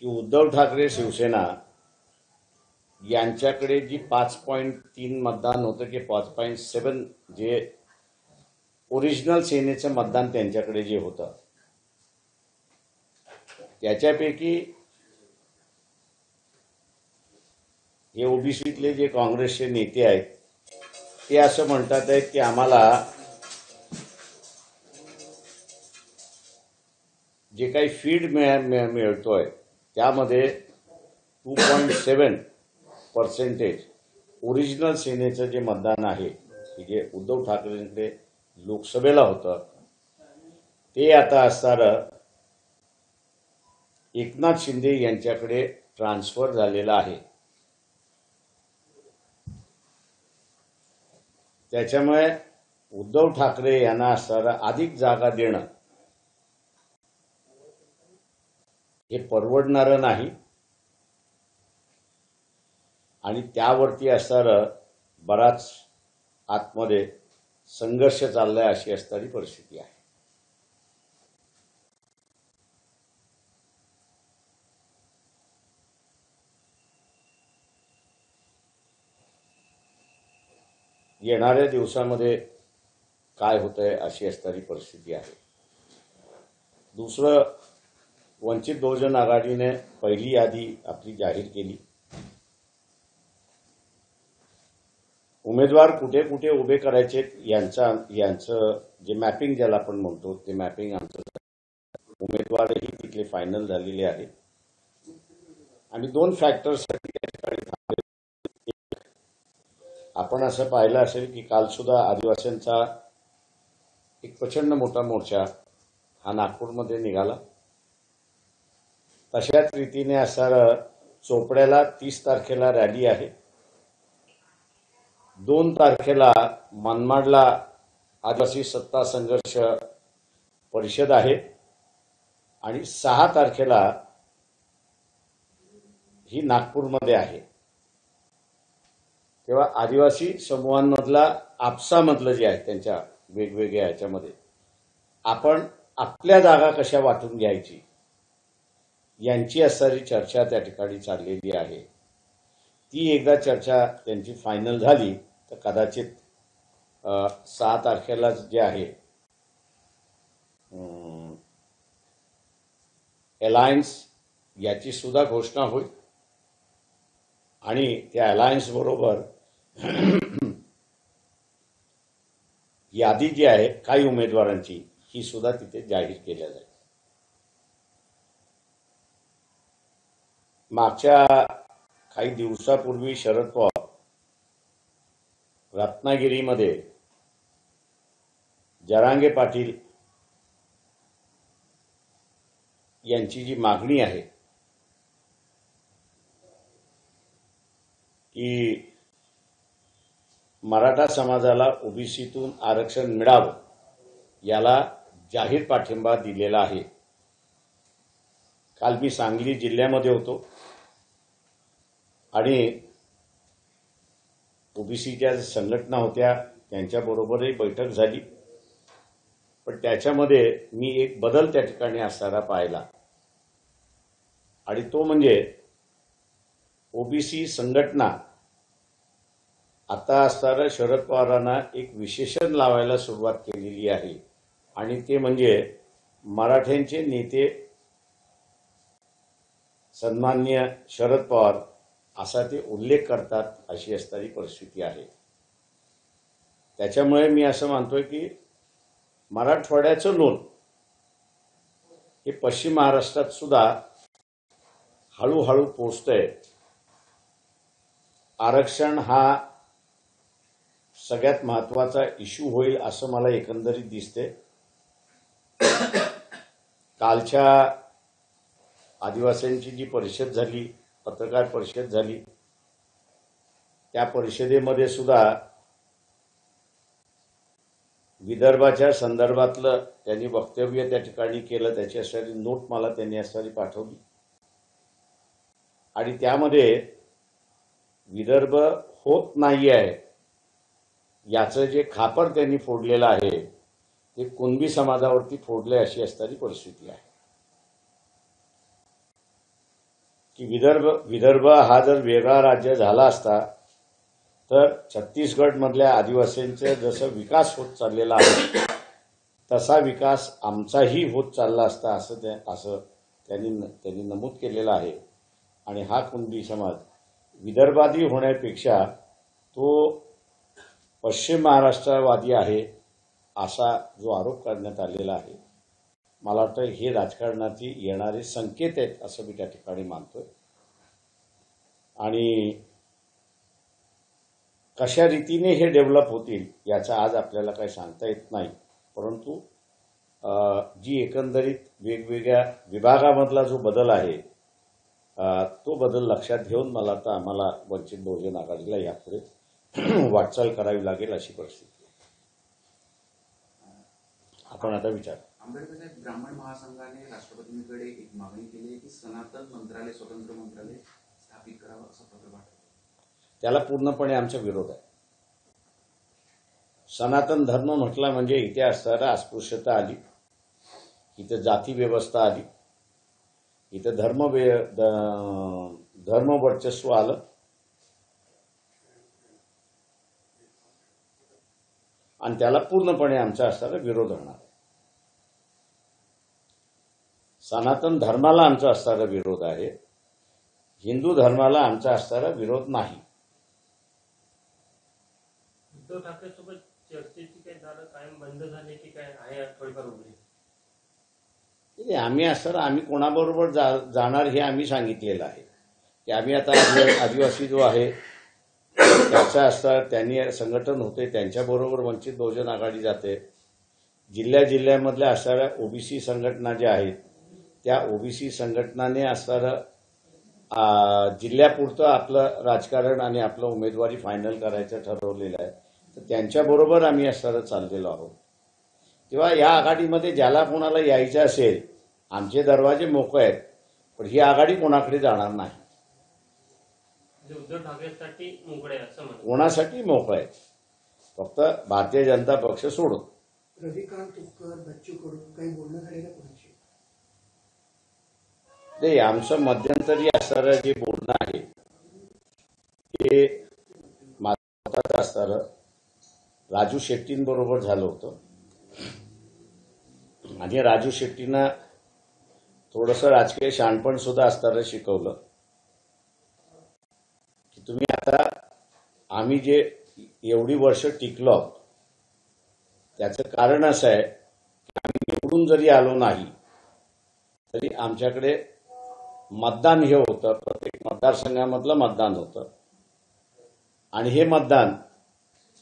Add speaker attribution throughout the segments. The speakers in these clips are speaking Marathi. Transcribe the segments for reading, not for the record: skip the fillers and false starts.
Speaker 1: की उद्धव ठाकरे शिवसेना यांच्याकडे जी 5.3 मतदान होतं की 5.7 जे ओरिजिनल सेनेचं मतदान त्यांच्याकडे जे होतं त्याच्यापैकी हे ओबीसीतले जे काँग्रेसचे नेते आहेत ते असं म्हणतात आहेत की आम्हाला जे काही फीड मिळतोय त्यामध्ये 2.7% ओरिजिनल सेनेचं जे मतदान आहे की जे उद्धव ठाकरेंकडे लोकसभेला होतं ते आता असणारं एकनाथ शिंदे यांच्याकडे ट्रान्सफर झालेलं आहे। त्याच्यामुळे उद्धव ठाकरे यांना असणारं अधिक जागा देणं हे परवडणारं नाही आणि त्यावरती असणारं बराच आतमध्ये संघर्ष चाललाय अशी असणारी परिस्थिती आहे। येणाऱ्या दिवसामध्ये काय होतंय अशी असणारी परिस्थिती आहे। दुसरं, वंचित बहुजन आघाडीने पहिली यादी आपली जाहीर केली। उमेदवार कुठे कुठे उभे करायचे यांचं जे मॅपिंग ज्याला आपण म्हणतो ते मॅपिंग आमचं उमेदवारही तिथले फायनल झालेले आहे आणि 2 फॅक्टरसाठी त्या ठिकाणी थांबले। आपण असं पाहिलं असेल की काल सुद्धा आदिवासींचा एक प्रचंड मोठा मोर्चा हा नागपूरमध्ये निघाला। तशाच रीतीने असणारं चोपड्याला 30 तारखेला रॅली आहे, 2 तारखेला मनमाडला आदिवासी सत्ता संघर्ष परिषद आहे आणि 6 तारखेला ही नागपूरमध्ये आहे। तेव्हा आदिवासी समूहांमधला आपसामधलं जे आहे त्यांच्या वेगवेगळ्या ह्याच्यामध्ये आपण आपल्या जागा कशा वाटून घ्यायची यांची असणारी चर्चा त्या ठिकाणी चाललेली आहे। ती एकदा चर्चा त्यांची फायनल झाली तर कदाचित 6 तारखेला जे आहे अलायन्स याची सुद्धा घोषणा होईल आणि त्या अलायन्स बरोबर यादी जी आहे काही उमेदवारांची ही सुद्धा तिथे जाहीर केल्या जाईल। मागच्या काही दिवसापूर्वी शरद पवार रत्नागिरीमध्ये जरांगे पाटील यांची जी मागणी आहे की मराठा समाजाला ओबीसीतून आरक्षण मिळावं याला जाहीर पाठिंबा दिलेला आहे। काल मी सांगली जिल्ह्यामध्ये होतो आणि ओबीसीच्या संघटना होत्या त्यांच्याबरोबरही बैठक झाली, पण त्याच्यामध्ये मी एक बदल त्या ठिकाणी असणारा पाहिला आणि तो म्हणजे ओबीसी संघटना आता असणाऱ्या शरद पवारांना एक विशेषण लावायला सुरुवात केलेली आहे आणि ते म्हणजे मराठ्यांचे नेते सन्माननीय शरद पवार असा ते उल्लेख करतात अशी असणारी परिस्थिती आहे। त्याच्यामुळे मी असं मानतोय की मराठवाड्याचं लोण हे पश्चिम महाराष्ट्रात सुद्धा हळूहळू पोचतंय। आरक्षण हा सगळ्यात महत्त्वाचा इश्यू होईल असं मला एकंदरीत दिसते। कालच्या आदिवासींची जी परिषद झाली, पत्रकार परिषद झाली, त्या परिषदेमध्ये सुद्धा विदर्भाच्या संदर्भातलं त्यांनी वक्तव्य त्या ठिकाणी केलं, त्याची असणारी नोट मला त्यांनी असणारी पाठवली आणि त्यामध्ये विदर्भ होत नाही आहे याचं जे खापर त्यांनी फोडलेलं आहे ते कुणबी समाजावरती फोडले अशी असणारी परिस्थिती आहे। की विदर्भ हा जर वेगळा राज्य झाला असता तर छत्तीसगडमधल्या आदिवासींचा जसं विकास होत चाललेला आहे तसा विकास आमचाही होत चालला असता असं त्यांनी नमूद केलेलं आहे. आणि हा कुणबी समाज विदर्भादी होण्यापेक्षा तो पश्चिम महाराष्ट्रवादी आहे असा जो आरोप करण्यात आलेला आहे, मला वाटतं हे राजकारणाची येणारे संकेत आहेत असं मी त्या ठिकाणी मानतोय. आणि कशा रीतीने हे डेव्हलप होतील याचा आज आपल्याला काही सांगता येत नाही, परंतु जी एकंदरीत वेगवेगळ्या विभागामधला जो बदल आहे तो बदल लक्षात घेऊन मला आता आम्हाला वंचित बहुजन आघाडीला यापुढे वाटचाल करावी लागेल अशी परिस्थिती आहे. आपण आता विचार.
Speaker 2: आंबेडकर साहेब, ब्राह्मण महासंघाने राष्ट्रपतींकडे एक मागणी केली आहे की सनातन मंत्रालय, स्वतंत्र मंत्रालय स्थापित करावं असं पत्र पाठवलं. त्याला
Speaker 1: पूर्णपणे आमचा विरोध आहे. सनातन धर्म म्हटला म्हणजे इथे असणारा अस्पृश्यता आली, इथं जाती व्यवस्था आली, इथं धर्म वर्चस्व आलं आणि त्याला पूर्णपणे आमचा असणारा विरोध होणार आहे. सनातन धर्माला आमचा असणारा विरोध आहे, हिंदू धर्माला आमचा असणारा विरोध नाही.
Speaker 3: उद्धव ठाकरे सोबत चर्चेची काही झालं, कायम बंद झाले की काय आहे थोडीफार उघडी?
Speaker 1: आम्ही कोणाबरोबर जाणार हे आम्ही सांगितलेलं आहे की आम्ही आता आदिवासी जो आहे त्याचा असतात, त्यांनी संघटन होते, त्यांच्याबरोबर वंचित बहुजन आघाडी जाते. जिल्ह्यामधल्या असणाऱ्या ओबीसी संघटना ज्या आहेत त्या ओबीसी संघटनाने असणारं जिल्ह्यापुरतं आपलं राजकारण आणि आपलं उमेदवारी फायनल करायचं ठरवलेलं आहे, तर त्यांच्याबरोबर आम्ही असणारं चाललेलो आहोत. तेव्हा या आघाडीमध्ये ज्याला कोणाला यायचं असेल आमचे दरवाजे मोकळे आहेत, पण ही आघाडी कोणाकडे जाणार नाही.
Speaker 3: उद्धव ठाकरेसाठी मोकळे असं म्हणतात.
Speaker 1: कोणासाठी मोकळे आहेत, फक्त भारतीय जनता पक्ष सोडून.
Speaker 4: रविकांत तुपकर, बच्चू कडू काही बोलणं झालेलं कोणाशी?
Speaker 1: नाही, आमचं मध्यंतरी असणारं जे बोलणं आहे ते महत्वाचं असणारं राजू शेट्टींबरोबर झालं होतं. आणि राजू शेट्टींना थोडंसं राजकीय शहाणपण सुद्धा असणारं शिकवलं की तुम्ही आता आम्ही जे एवढी वर्ष टिकलो त्याचं कारण असं आहे की आम्ही निवडून जरी आलो नाही तरी आमच्याकडे मतदान हे होतं, प्रत्येक मतदारसंघामधलं मतदान होतं. आणि हे मतदान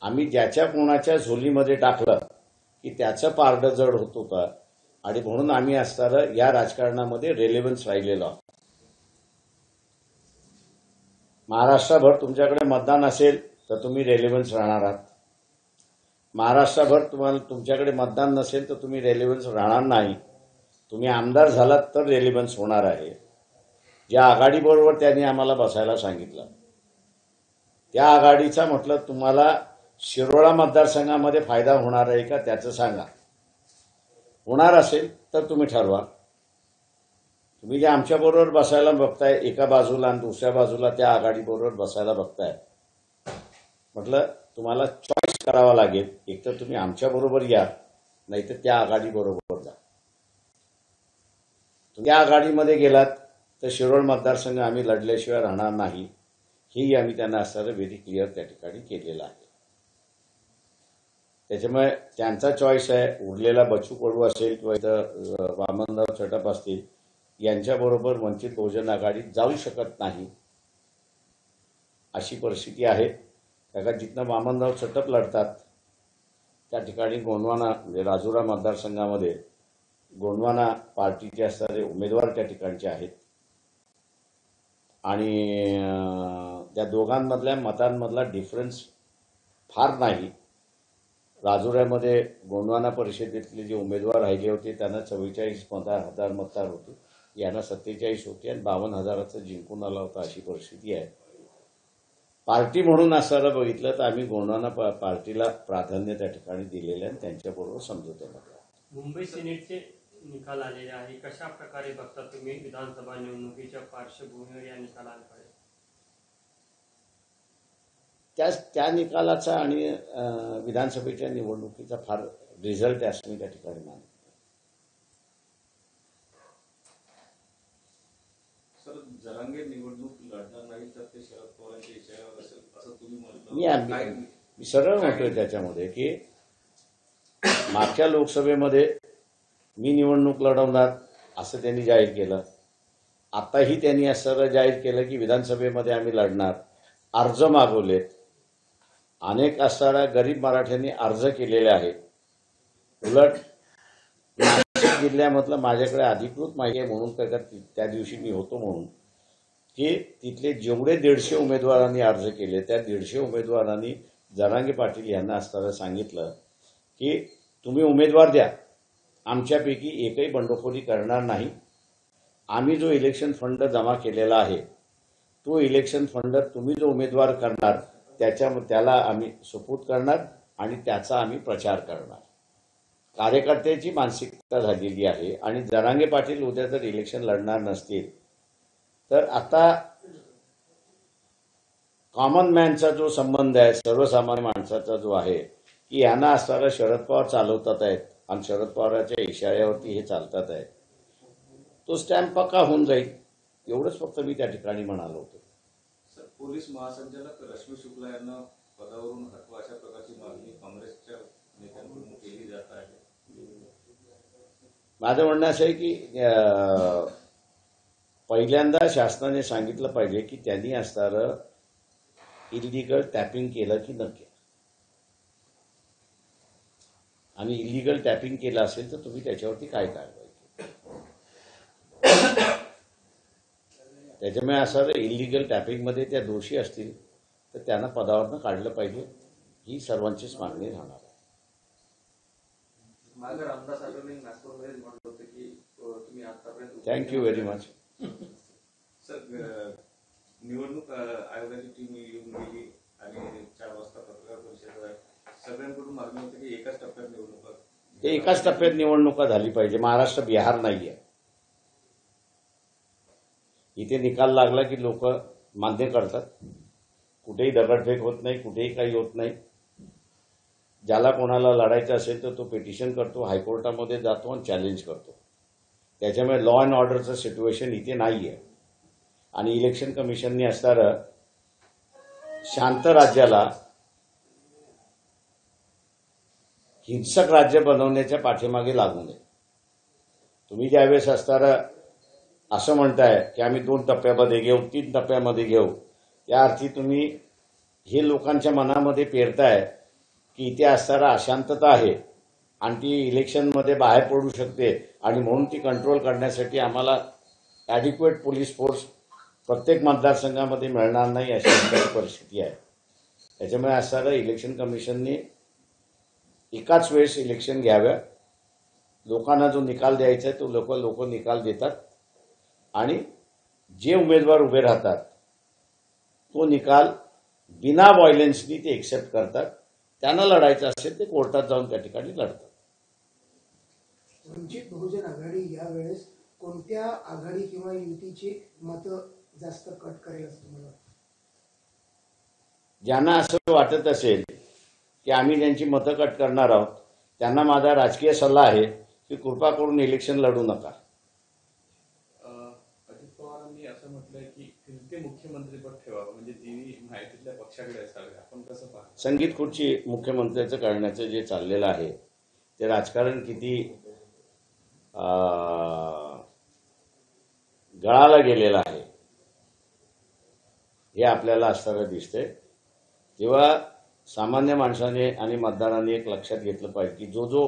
Speaker 1: आम्ही ज्याच्या कोणाच्या झोलीमध्ये टाकलं की त्याचं पारडं जड होत होतं आणि म्हणून आम्ही असणारं या राजकारणामध्ये रेलेव्हन्स राहिलेलो आहोत. महाराष्ट्रभर तुमच्याकडे मतदान असेल तर तुम्ही रेलेव्हन्स राहणार आहात, महाराष्ट्रभर तुमच्याकडे मतदान नसेल तर तुम्ही रेलेव्हन्स राहणार नाही. तुम्ही आमदार झालात तर रेलेव्हन्स होणार आहे. ज्या आघाडीबरोबर त्यांनी आम्हाला बसायला सांगितलं त्या आघाडीचा म्हटलं तुम्हाला शिरोळा मतदारसंघामध्ये फायदा होणार आहे का त्याचं सांगा. होणार असेल तर तुम्ही ठरवा. तुम्ही जे आमच्याबरोबर बसायला बघताय एका बाजूला आणि दुसऱ्या बाजूला त्या आघाडीबरोबर बसायला बघताय, म्हटलं तुम्हाला चॉईस करावा लागेल. एक तर तुम्ही आमच्याबरोबर या, नाहीतर त्या आघाडीबरोबर जा. तुम्ही त्या आघाडीमध्ये गेलात तर शिरोळ मतदारसंघ आम्ही लढल्याशिवाय राहणार नाही, हेही आम्ही त्यांना असणारं व्हेरी क्लिअर त्या ठिकाणी केलेलं आहे. त्याच्यामुळे त्यांचा चॉईस आहे. उरलेला बच्चू कडू असेल किंवा इथं वामनराव चटप असतील यांच्याबरोबर वंचित बहुजन आघाडी जाऊ शकत नाही अशी परिस्थिती आहे. त्याला जिथनं वामनराव चटप लढतात त्या ठिकाणी गोंडवाना म्हणजे राजुरा मतदारसंघामध्ये गोंडवाना पार्टीचे असणारे उमेदवार त्या ठिकाणचे आहेत आणि त्या दोघांमधल्या मतांमधला डिफरन्स फार नाही. राजुऱ्यामध्ये गोंडवाना परिषदेतले जे उमेदवार राहिले होते त्यांना 44,000 मतदार होते, यांना 47 होते आणि 52,000चं जिंकून आला होता अशी परिस्थिती आहे. पार्टी म्हणून असं बघितलं तर आम्ही गोंडवाना पार्टीला प्राधान्य त्या ठिकाणी दिलेलं आहे आणि त्यांच्याबरोबर समजूत आहे.
Speaker 3: मुंबई सिनेटचे निकाल आलेले आहे, कशा प्रकारे बघता तुम्ही विधानसभा निवडणुकीच्या पार्श्वभूमीवर या निकालांकडे?
Speaker 1: त्या निकालाचा आणि विधानसभेच्या निवडणुकीचा फार रिझल्ट असं मी त्या ठिकाणी मानतो.
Speaker 5: सर, जरांगे निवडणूक लढणार नाही तर ते शरद पवारांच्या इशाऱ्यावर असेल असं तुम्ही
Speaker 1: मी सरळ म्हणतोय त्याच्यामध्ये की मागच्या लोकसभेमध्ये मी निवडणूक लढवणार असं त्यांनी जाहीर केलं. आताही त्यांनी असं जाहीर केलं की विधानसभेमध्ये आम्ही लढणार. अर्ज मागवलेत. अनेक असणाऱ्या गरीब मराठ्यांनी अर्ज केलेले आहेत. उलट नाशिक जिल्ह्यामधलं माझ्याकडे अधिकृत माहिती आहे म्हणून काय त्या दिवशी मी होतो म्हणून की तिथले जेवढे 150 उमेदवारांनी अर्ज केले त्या 150 उमेदवारांनी जरांगे पाटील यांना असताना सांगितलं की तुम्ही उमेदवार द्या, आमच्यापैकी एकही बंडखोरी करणार नाही. आम्ही जो इलेक्शन फंड जमा केलेला आहे तो इलेक्शन फंड तुम्ही जो उमेदवार करणार त्याला आम्ही सुपूर्द करणार आणि त्याचा आम्ही प्रचार करणार. कार्यकर्त्याची मानसिकता झालेली आहे. आणि जरांगे पाटील उद्या जर इलेक्शन लढणार नसतील तर आता कॉमन मॅनचा जो संबंध आहे, सर्वसामान्य माणसाचा जो आहे की यांना असणारा शरद पवार चालवतात आहेत आणि शरद पवारांच्या इशाऱ्यावरती हे चालतात आहेत, तो स्टॅम्प पक्का होऊन जाईल. एवढंच फक्त मी त्या ठिकाणी म्हणालो होतो.
Speaker 5: सर, पोलीस महासंचालक रश्मी शुक्ला यांना पदावरून हटवा अशा प्रकारची मागणी काँग्रेसच्या नेत्यांकडून केली जात आहे.
Speaker 1: माझं म्हणणं असं आहे की पहिल्यांदा शासनाने सांगितलं पाहिजे की त्यांनी असणारं इलिगल टॅपिंग केलं की न केलं. आणि इलिगल टॅपिंग केलं असेल तर तुम्ही त्याच्यावरती काय कारवाई केली. त्याच्यामुळे असं इलिगल टॅपिंगमध्ये त्या दोषी असतील तर त्यांना पदावरनं काढलं पाहिजे, ही सर्वांचीच मागणी राहणार आहे.
Speaker 2: मागे रामदास आठवले नागपूरमध्ये म्हटलं होतं की तुम्ही आतापर्यंत
Speaker 1: थँक्यू व्हेरी मच.
Speaker 5: सर, निवडणूक आयोगाची टीम येऊन गेली आणि 4 वाजता पत्रकार परिषद आहे. सगळ्यांकडून मागणी होती की एकाच टप्प्यात निवडणुका,
Speaker 1: ते एकाच टप्प्यात निवडणुका झाली पाहिजे. महाराष्ट्र बिहार नाही आहे. इथे निकाल लागला की लोक मान्य करतात. कुठेही दगडफेक होत नाही, कुठेही काही होत नाही. ज्याला कोणाला लढायचं असेल तर तो पिटिशन करतो, हायकोर्टामध्ये जातो आणि चॅलेंज करतो. त्याच्यामुळे लॉ अँड ऑर्डरचं सिच्युएशन इथे नाही आहे. आणि इलेक्शन कमिशनने असणारं शांत राज्याला हिंसक राज्य बनवण्याच्या पाठीमागे लागू नये. तुम्ही ज्यावेळेस असणारं असं म्हणताय की आम्ही 2 टप्प्यामध्ये घेऊ, 3 टप्प्यामध्ये घेऊ, त्या अर्थी तुम्ही हे लोकांच्या मनामध्ये पेरताय की इथे असणारा अशांतता आहे आणि ती इलेक्शनमध्ये बाहेर पडू शकते आणि म्हणून ती कंट्रोल करण्यासाठी आम्हाला ॲडिक्वेट पोलीस फोर्स प्रत्येक मतदारसंघामध्ये मिळणार नाही अशी परिस्थिती आहे. त्याच्यामुळे असणारं इलेक्शन कमिशनने एकाच वेळेस इलेक्शन घ्याव्या. लोकांना जो निकाल द्यायचा आहे तो लोक निकाल देतात आणि जे उमेदवार उभे राहतात तो निकाल बिना व्हायलन्सनी ते एक्सेप्ट करतात. त्यांना लढायचं असेल ते कोर्टात जाऊन त्या ठिकाणी लढतात.
Speaker 4: वंचित बहुजन आघाडी यावेळेस कोणत्या आघाडी किंवा युतीची मतं जास्त कट करेल असं तुम्हाला वाटतं?
Speaker 1: ज्यांना असं वाटत असेल की आम्ही ज्यांची मतं कट करणार आहोत त्यांना माझा राजकीय सल्ला आहे की कृपा करून इलेक्शन लढू नका.
Speaker 5: अजित पवारांनी असं म्हटलंय की फिरते मुख्यमंत्रीपद ठेवावं, म्हणजे तिन्ही माहितीतल्या पक्षाकडे असावे. आपण कसं पाहतो?
Speaker 1: संगीत खुर्ची मुख्यमंत्र्याचं करण्याचं जे चाललेलं आहे ते राजकारण किती गळाला गेलेलं आहे हे आपल्याला असताना दिसतंय. तेव्हा सामान्य माणसाने आणि मतदारांनी एक लक्षात घेतलं पाहिजे की जो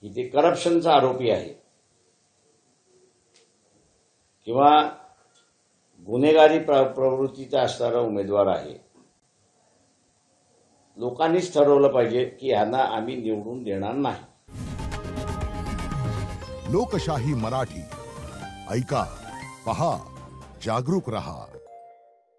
Speaker 1: इथे करप्शनचा आरोपी आहे किंवा गुन्हेगारी प्रवृत्तीचा असणारा उमेदवार आहे, लोकांनीच ठरवलं पाहिजे की यांना आम्ही निवडून देणार नाही.
Speaker 6: लोकशाही मराठी ऐका, पहा, जागरूक रहा.